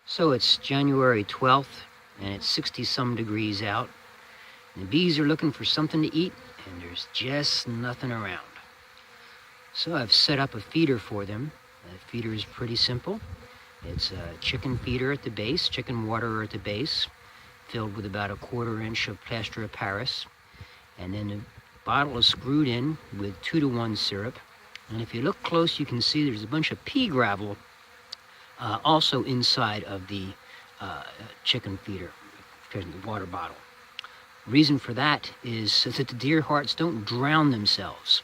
So it's January 12th, and it's 60-some degrees out. And the bees are looking for something to eat, and there's just nothing around. So I've set up a feeder for them. The feeder is pretty simple. It's a chicken feeder at the base, chicken water at the base, filled with about 1/4 inch of plaster of Paris. And then the bottle is screwed in with 2-to-1 syrup. And if you look close, you can see there's a bunch of pea gravel also inside of the chicken feeder, the water bottle. Reason for that is so that the deer hearts don't drown themselves.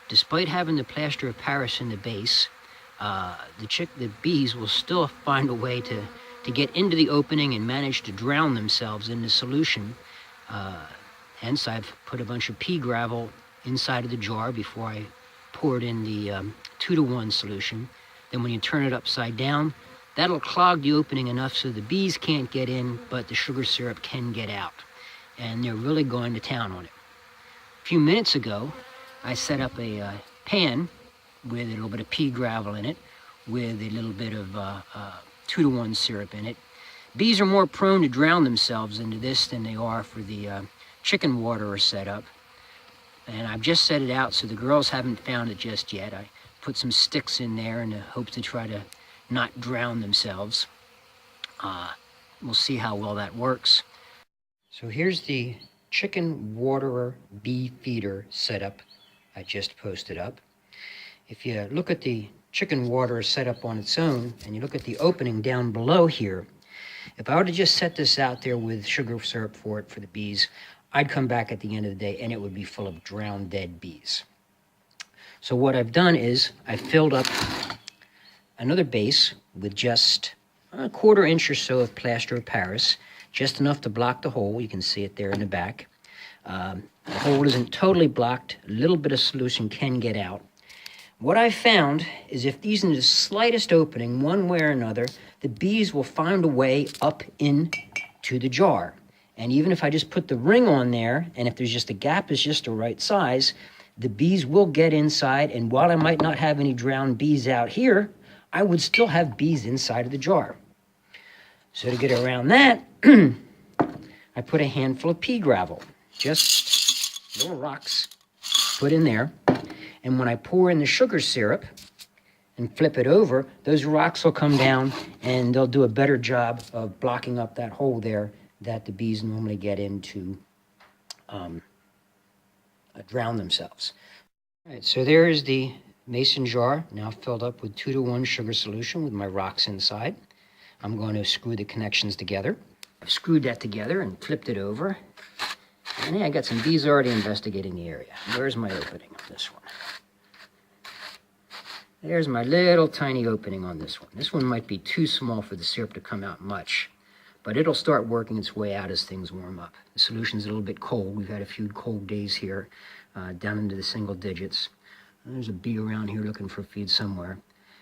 Despite having the plaster of Paris in the base, the bees will still find a way to get into the opening and manage to drown themselves in the solution. Hence, I've put a bunch of pea gravel inside of the jar before I poured in the 2-to-1 solution. Then when you turn it upside down, that'll clog the opening enough so the bees can't get in, but the sugar syrup can get out. And they're really going to town on it. A few minutes ago, I set up a pan with a little bit of pea gravel in it, with a little bit of 2-to-1 syrup in it. Bees are more prone to drown themselves into this than they are for the chicken water setup. And I've just set it out so the girls haven't found it just yet. I put some sticks in there in the hopes to try to not drown themselves. We'll see how well that works. So here's the chicken waterer bee feeder setup I just posted up. If you look at the chicken waterer setup on its own, and you look at the opening down below here, if I were to just set this out there with sugar syrup for the bees, I'd come back at the end of the day and it would be full of drowned dead bees. So what I've done is I filled up another base with just 1/4 inch or so of plaster of Paris, just enough to block the hole. You can see it there in the back. The hole isn't totally blocked. A little bit of solution can get out. What I found is if these in the slightest opening, one way or another, the bees will find a way up into the jar. And even if I just put the ring on there, and if there's just a gap is just the right size, the bees will get inside. And while I might not have any drowned bees out here, I would still have bees inside of the jar. So to get around that, I put a handful of pea gravel, just little rocks put in there. And when I pour in the sugar syrup and flip it over, those rocks will come down and they'll do a better job of blocking up that hole there that the bees normally get into drown themselves. All right, so there is the mason jar now filled up with 2-to-1 sugar solution with my rocks inside. I'm going to screw the connections together. I've screwed that together and flipped it over. And yeah, I got some bees already investigating the area. Where's my opening on this one? There's my little tiny opening on this one. This one might be too small for the syrup to come out much, but it'll start working its way out as things warm up. The solution's a little bit cold. We've had a few cold days here, down into the single digits. There's a bee around here looking for feed somewhere.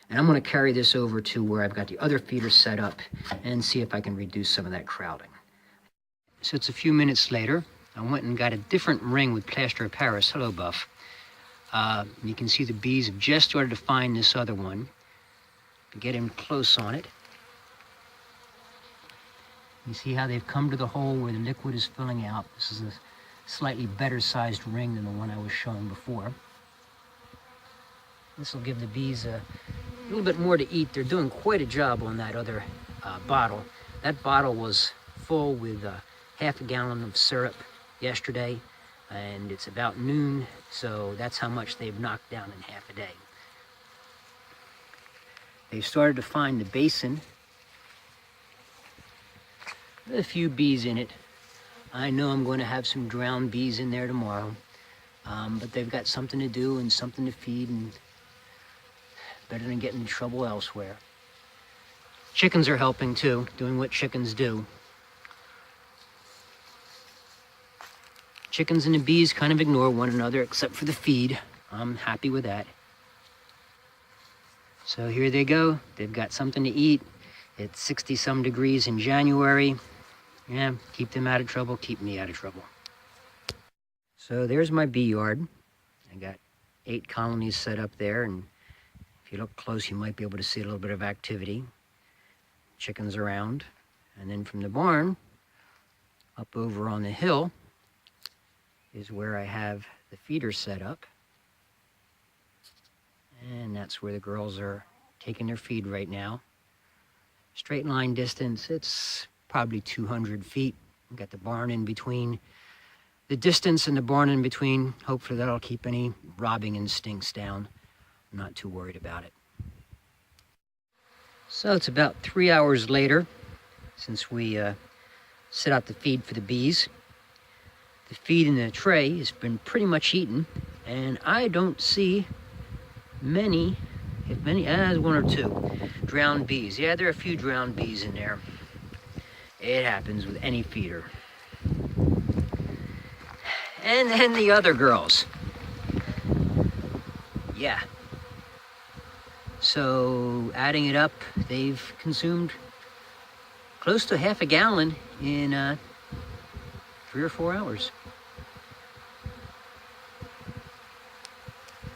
And I'm going to carry this over to where I've got the other feeder set up and see if I can reduce some of that crowding. So it's a few minutes later. I went and got a different ring with plaster of Paris. Hello, Buff. You can see the bees have just started to find this other one. Get in close on it. You see how they've come to the hole where the liquid is filling out. This is a slightly better sized ring than the one I was showing before. This will give the bees a little bit more to eat. They're doing quite a job on that other bottle. That bottle was full with 1/2 gallon of syrup yesterday, and it's about noon, so that's how much they've knocked down in half a day. They've started to find the basin. There's a few bees in it. I know I'm going to have some drowned bees in there tomorrow, but they've got something to do and something to feed, and better than getting in trouble elsewhere. Chickens are helping too, doing what chickens do. Chickens and the bees kind of ignore one another except for the feed. I'm happy with that. So here they go. They've got something to eat. It's 60-some degrees in January. Yeah, keep them out of trouble, keep me out of trouble. So there's my bee yard. I got 8 colonies set up there, and if you look close, you might be able to see a little bit of activity. chickens around. And then from the barn, up over on the hill, is where I have the feeder set up. And that's where the girls are taking their feed right now. Straight line distance, it's probably 200 feet. We've got the barn in between. The distance and the barn in between, hopefully that'll keep any robbing instincts down. I'm not too worried about it. So it's about 3 hours later since we set out the feed for the bees. The feed in the tray has been pretty much eaten, and I don't see many, if many, one or two drowned bees. Yeah, there are a few drowned bees in there. It happens with any feeder. And then the other girls. Yeah. So adding it up, they've consumed close to half a gallon in 3 or 4 hours.